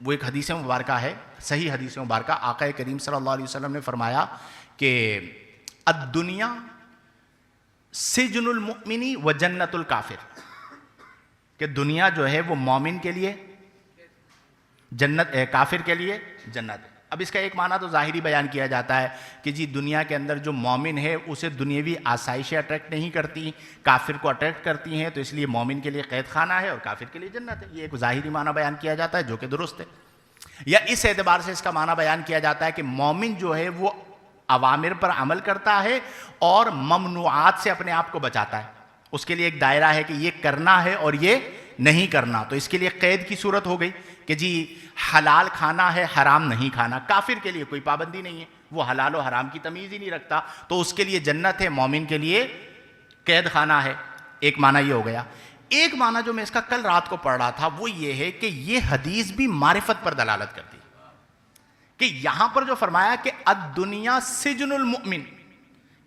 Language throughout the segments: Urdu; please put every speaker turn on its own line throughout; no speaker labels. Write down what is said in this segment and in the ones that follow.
وہ ایک حدیث مبارکہ ہے، صحیح حدیث مبارکہ، آقا کریم صلی اللہ علیہ وسلم نے فرمایا کہ الدنیا سجن المؤمن و جنت الکافر، کہ دنیا جو ہے وہ مومن کے لیے جنت، کافر کے لیے جنت ہے۔ اب اس کا ایک معنی تو ظاہری بیان کیا جاتا ہے کہ جی دنیا کے اندر جو مومن ہے اسے دنیاوی آسائشیں اٹریکٹ نہیں کرتی، کافر کو اٹریکٹ کرتی ہیں، تو اس لیے مومن کے لیے قید خانہ ہے اور کافر کے لیے جنت ہے۔ یہ ایک ظاہری معنی بیان کیا جاتا ہے جو کہ درست ہے۔ یا اس اعتبار سے اس کا معنی بیان کیا جاتا ہے کہ مومن جو ہے وہ اوامر پر عمل کرتا ہے اور ممنوعات سے اپنے آپ کو بچاتا ہے، اس کے لیے ایک دائرہ ہے کہ یہ کرنا ہے اور یہ نہیں کرنا، تو اس کے لیے قید کی صورت ہو گئی کہ جی حلال کھانا ہے، حرام نہیں کھانا۔ کافر کے لیے کوئی پابندی نہیں ہے، وہ حلال و حرام کی تمیز ہی نہیں رکھتا، تو اس کے لیے جنت ہے، مومن کے لیے قید خانہ ہے۔ ایک معنی یہ ہو گیا۔ ایک معنی جو میں اس کا کل رات کو پڑھ رہا تھا وہ یہ ہے کہ یہ حدیث بھی معرفت پر دلالت کرتی ہے، کہ یہاں پر جو فرمایا کہ الدنیا سجن المؤمن،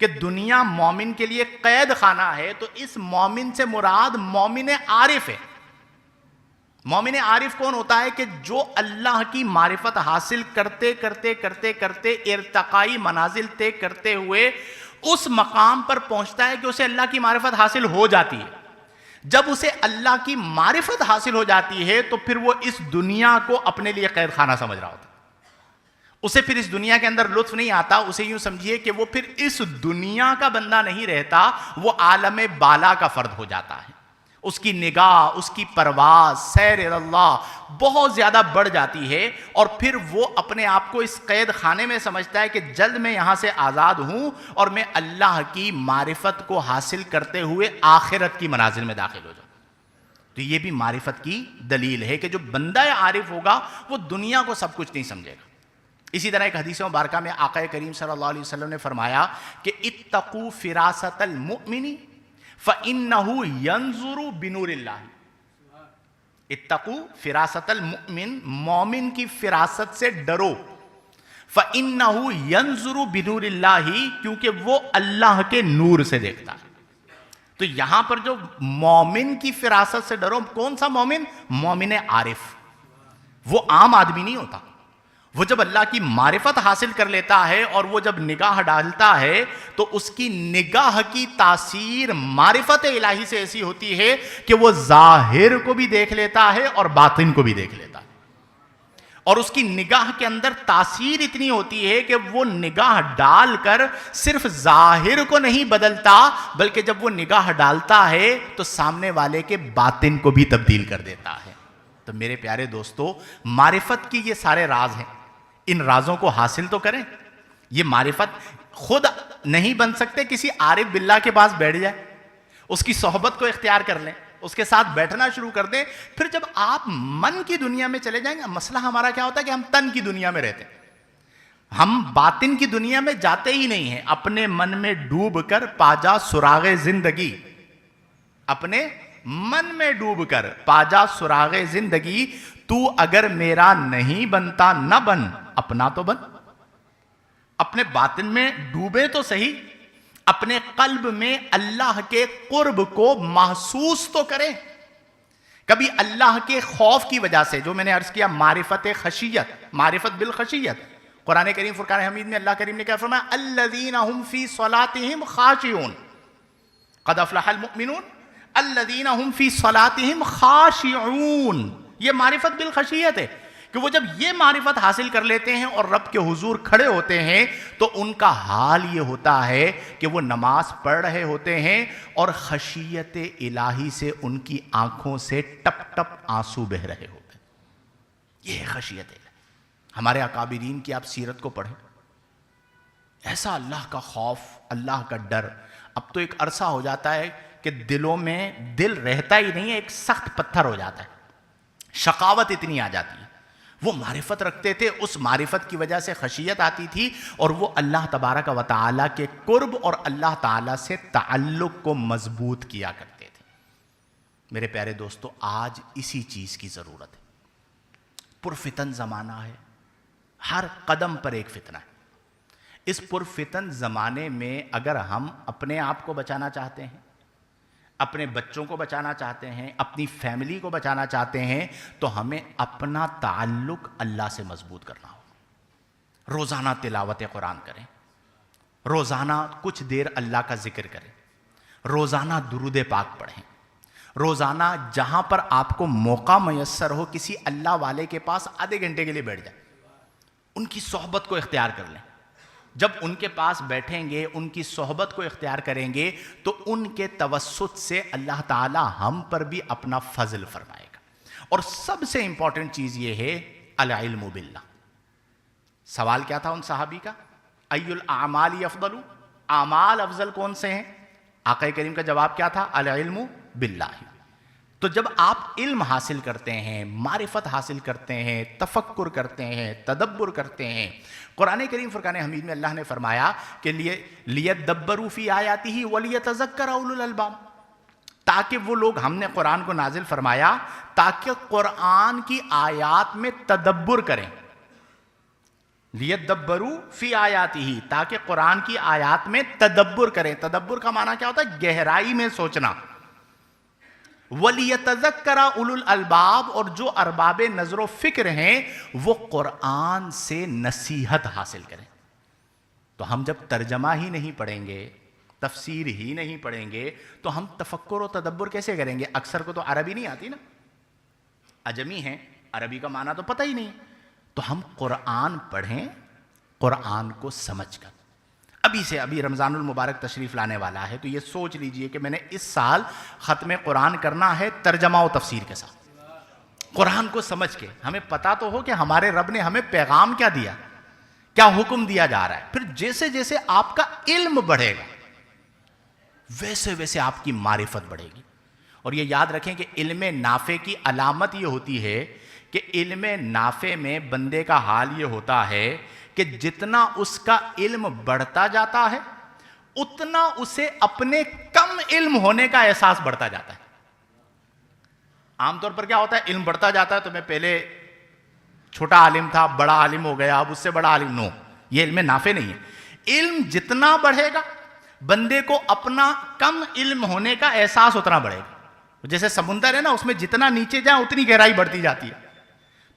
کہ دنیا مومن کے لیے قید خانہ ہے، تو اس مومن سے مراد مومن عارف ہے۔ مومن عارف کون ہوتا ہے؟ کہ جو اللہ کی معرفت حاصل کرتے کرتے کرتے کرتے ارتقائی منازل طے کرتے ہوئے اس مقام پر پہنچتا ہے کہ اسے اللہ کی معرفت حاصل ہو جاتی ہے۔ جب اسے اللہ کی معرفت حاصل ہو جاتی ہے تو پھر وہ اس دنیا کو اپنے لیے قید خانہ سمجھ رہا ہوتا ہے، اسے پھر اس دنیا کے اندر لطف نہیں آتا۔ اسے یوں سمجھیے کہ وہ پھر اس دنیا کا بندہ نہیں رہتا، وہ عالم بالا کا فرد ہو جاتا ہے۔ اس کی نگاہ، اس کی پرواز سیر اللہ بہت زیادہ بڑھ جاتی ہے، اور پھر وہ اپنے آپ کو اس قید خانے میں سمجھتا ہے کہ جلد میں یہاں سے آزاد ہوں اور میں اللہ کی معرفت کو حاصل کرتے ہوئے آخرت کی منازل میں داخل ہو جاؤں۔ تو یہ بھی معرفت کی دلیل ہے کہ جو بندہ عارف ہوگا وہ دنیا کو سب کچھ نہیں سمجھے گا۔ اسی طرح ایک حدیث مبارکہ میں آقا کریم صلی اللہ علیہ وسلم نے فرمایا کہ اتقوا فراست المؤمن فإنه ينظر بنور اللہ۔ اتقوا فراست المؤمن، مومن کی فراست سے ڈرو، فإنه ينظر بنور اللہ، کیونکہ وہ اللہ کے نور سے دیکھتا ہے۔ تو یہاں پر جو مومن کی فراست سے ڈرو، کون سا مومن؟ مومن عارف۔ وہ عام آدمی نہیں ہوتا، وہ جب اللہ کی معرفت حاصل کر لیتا ہے اور وہ جب نگاہ ڈالتا ہے تو اس کی نگاہ کی تاثیر معرفت الہی سے ایسی ہوتی ہے کہ وہ ظاہر کو بھی دیکھ لیتا ہے اور باطن کو بھی دیکھ لیتا ہے، اور اس کی نگاہ کے اندر تاثیر اتنی ہوتی ہے کہ وہ نگاہ ڈال کر صرف ظاہر کو نہیں بدلتا، بلکہ جب وہ نگاہ ڈالتا ہے تو سامنے والے کے باطن کو بھی تبدیل کر دیتا ہے۔ تو میرے پیارے دوستو، معرفت کی یہ سارے راز ہیں، ان رازوں کو حاصل تو کریں۔ یہ معرفت خود نہیں بن سکتے، کسی عارف باللہ کے پاس بیٹھ جائے، اس کی صحبت کو اختیار کر لیں، اس کے ساتھ بیٹھنا شروع کر دیں۔ پھر جب آپ من کی دنیا میں چلے جائیں گے، مسئلہ ہمارا کیا ہوتا ہے کہ ہم تن کی دنیا میں رہتے ہیں، ہم باطن کی دنیا میں جاتے ہی نہیں ہیں۔ اپنے من میں ڈوب کر پاجا سراغ زندگی، اپنے من میں ڈوب کر پاجا سراغ زندگی، تو اگر میرا نہیں بنتا نہ بن، اپنا تو بن۔ اپنے باطن میں ڈوبے تو صحیح، اپنے قلب میں اللہ کے قرب کو محسوس تو کریں۔ کبھی اللہ کے خوف کی وجہ سے، جو میں نے عرض کیا معرفت خشیت، معرفت بالخشیت، قرآن کریم فرقان حمید میں اللہ کریم نے کیا فرمایا؟ الذین هم فی صلاتہم خاشعون، قد افلح المؤمنون الذین هم فی صلاتہم خاشعون۔ یہ معرفت بالخشیت ہے کہ وہ جب یہ معرفت حاصل کر لیتے ہیں اور رب کے حضور کھڑے ہوتے ہیں تو ان کا حال یہ ہوتا ہے کہ وہ نماز پڑھ رہے ہوتے ہیں اور خشیت الہی سے ان کی آنکھوں سے ٹپ ٹپ آنسو بہہ رہے ہوتے ہیں۔ یہ ہے خشیت الہی۔ ہمارے اکابرین کی آپ سیرت کو پڑھیں، ایسا اللہ کا خوف، اللہ کا ڈر۔ اب تو ایک عرصہ ہو جاتا ہے کہ دلوں میں دل رہتا ہی نہیں ہے، ایک سخت پتھر ہو جاتا ہے، شقاوت اتنی آ جاتی ہے۔ وہ معرفت رکھتے تھے، اس معرفت کی وجہ سے خشیت آتی تھی، اور وہ اللہ تبارک و تعالیٰ کے قرب اور اللہ تعالیٰ سے تعلق کو مضبوط کیا کرتے تھے۔ میرے پیارے دوستو، آج اسی چیز کی ضرورت ہے۔ پرفتن زمانہ ہے، ہر قدم پر ایک فتنہ ہے۔ اس پرفتن زمانے میں اگر ہم اپنے آپ کو بچانا چاہتے ہیں، اپنے بچوں کو بچانا چاہتے ہیں، اپنی فیملی کو بچانا چاہتے ہیں، تو ہمیں اپنا تعلق اللہ سے مضبوط کرنا ہوگا۔ روزانہ تلاوت قرآن کریں، روزانہ کچھ دیر اللہ کا ذکر کریں، روزانہ درود پاک پڑھیں، روزانہ جہاں پر آپ کو موقع میسر ہو کسی اللہ والے کے پاس آدھے گھنٹے کے لیے بیٹھ جائیں، ان کی صحبت کو اختیار کر لیں۔ جب ان کے پاس بیٹھیں گے، ان کی صحبت کو اختیار کریں گے، تو ان کے توسط سے اللہ تعالی ہم پر بھی اپنا فضل فرمائے گا۔ اور سب سے امپورٹنٹ چیز یہ ہے العلم باللہ۔ سوال کیا تھا ان صحابی کا؟ ای الاعمال افضل، اعمال افضل کون سے ہیں؟ آقا کریم کا جواب کیا تھا؟ العلم باللہ۔ تو جب آپ علم حاصل کرتے ہیں، معرفت حاصل کرتے ہیں، تفکر کرتے ہیں، تدبر کرتے ہیں، قرآن کریم فرقان حمید میں اللہ نے فرمایا کہ لیدبروا فی آیاتہ ولیتذکر اولو الالباب، تاکہ وہ لوگ، ہم نے قرآن کو نازل فرمایا تاکہ قرآن کی آیات میں تدبر کریں، لیدبروا فی آیاتہ، تاکہ قرآن کی آیات میں تدبر کریں۔ تدبر کا معنی کیا ہوتا ہے؟ گہرائی میں سوچنا۔ وَلِيَتَذَكَّرَ أُولُو الْأَلْبَابِ، اور جو ارباب نظر و فکر ہیں وہ قرآن سے نصیحت حاصل کریں۔ تو ہم جب ترجمہ ہی نہیں پڑھیں گے، تفسیر ہی نہیں پڑھیں گے، تو ہم تفکر و تدبر کیسے کریں گے؟ اکثر کو تو عربی نہیں آتی نا، عجمی ہیں، عربی کا معنی تو پتہ ہی نہیں۔ تو ہم قرآن پڑھیں، قرآن کو سمجھ کر۔ ابھی رمضان المبارک تشریف لانے والا ہے، تو یہ سوچ لیجئے کہ میں نے اس سال ختم قرآن کرنا ہے ترجمہ و تفسیر کے ساتھ، قرآن کو سمجھ کے۔ ہمیں پتا تو ہو کہ ہمارے رب نے ہمیں پیغام کیا دیا، کیا حکم دیا جا رہا ہے۔ پھر جیسے جیسے آپ کا علم بڑھے گا ویسے ویسے آپ کی معرفت بڑھے گی۔ اور یہ یاد رکھیں کہ علم نافع کی علامت یہ ہوتی ہے کہ علم نافع میں بندے کا حال یہ ہوتا ہے کہ جتنا اس کا علم بڑھتا جاتا ہے اتنا اسے اپنے کم علم ہونے کا احساس بڑھتا جاتا ہے۔ عام طور پر کیا ہوتا ہے؟ علم بڑھتا جاتا ہے تو میں پہلے چھوٹا عالم تھا، بڑا عالم ہو گیا، اب اس سے بڑا عالم۔ نو، یہ علم نافع نہیں ہے۔ علم جتنا بڑھے گا بندے کو اپنا کم علم ہونے کا احساس اتنا بڑھے گا۔ جیسے سمندر ہے نا، اس میں جتنا نیچے جائیں اتنی گہرائی بڑھتی جاتی ہے۔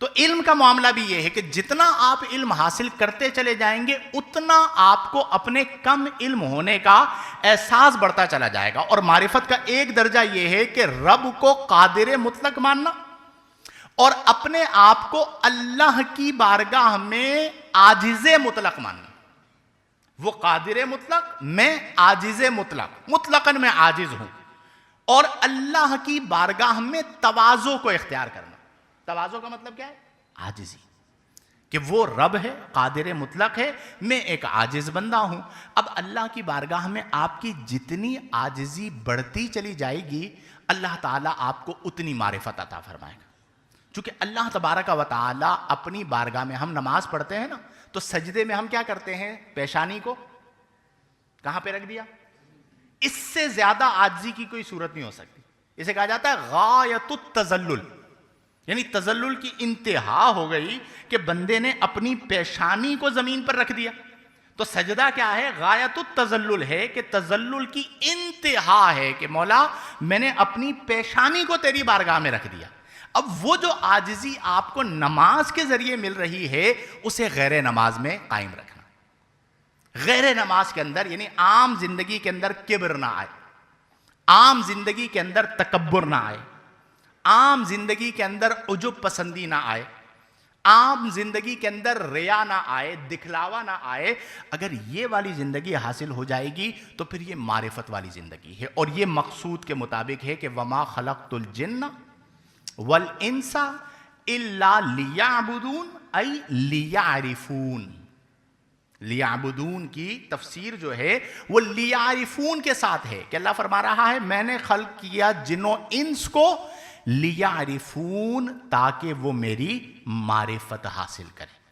تو علم کا معاملہ بھی یہ ہے کہ جتنا آپ علم حاصل کرتے چلے جائیں گے اتنا آپ کو اپنے کم علم ہونے کا احساس بڑھتا چلا جائے گا۔ اور معرفت کا ایک درجہ یہ ہے کہ رب کو قادر مطلق ماننا اور اپنے آپ کو اللہ کی بارگاہ میں عاجز مطلق ماننا۔ وہ قادر مطلق، میں عاجز مطلق، مطلقاً میں عاجز ہوں۔ اور اللہ کی بارگاہ میں تواضع کو اختیار کرنا۔ تواضع کا مطلب کیا ہے؟ عاجزی، کہ وہ رب ہے، قادر مطلق ہے، میں ایک عاجز بندہ ہوں۔ اب اللہ کی بارگاہ میں آپ کی جتنی عاجزی بڑھتی چلی جائے گی اللہ تعالیٰ آپ کو اتنی معرفت عطا فرمائے گا۔ چونکہ اللہ تبارک و تعالیٰ اپنی بارگاہ میں، ہم نماز پڑھتے ہیں نا تو سجدے میں ہم کیا کرتے ہیں؟ پیشانی کو کہاں پہ رکھ دیا؟ اس سے زیادہ عاجزی کی کوئی صورت نہیں ہو سکتی۔ اسے کہا جاتا ہے غایت التذلل، یعنی تذلل کی انتہا ہو گئی کہ بندے نے اپنی پیشانی کو زمین پر رکھ دیا۔ تو سجدہ کیا ہے؟ غایت التذلل ہے، کہ تذلل کی انتہا ہے کہ مولا میں نے اپنی پیشانی کو تیری بارگاہ میں رکھ دیا۔ اب وہ جو عاجزی آپ کو نماز کے ذریعے مل رہی ہے اسے غیر نماز میں قائم رکھنا۔ غیر نماز کے اندر یعنی عام زندگی کے اندر کبر نہ آئے، عام زندگی کے اندر تکبر نہ آئے، عام زندگی کے اندر عجب پسندی نہ آئے، عام زندگی کے اندر ریا نہ آئے، دکھلاوا نہ آئے۔ اگر یہ والی زندگی حاصل ہو جائے گی تو پھر یہ معرفت والی زندگی ہے، اور یہ مقصود کے مطابق ہے کہ وما خلقت الجن والانس الا لیعبدون، ای لیعرفون۔ لیعبدون کی تفسیر جو ہے وہ لیعرفون کے ساتھ ہے کہ اللہ فرما رہا ہے میں نے خلق کیا جن و انس کو لیعرفون، تاکہ وہ میری معرفت حاصل کریں۔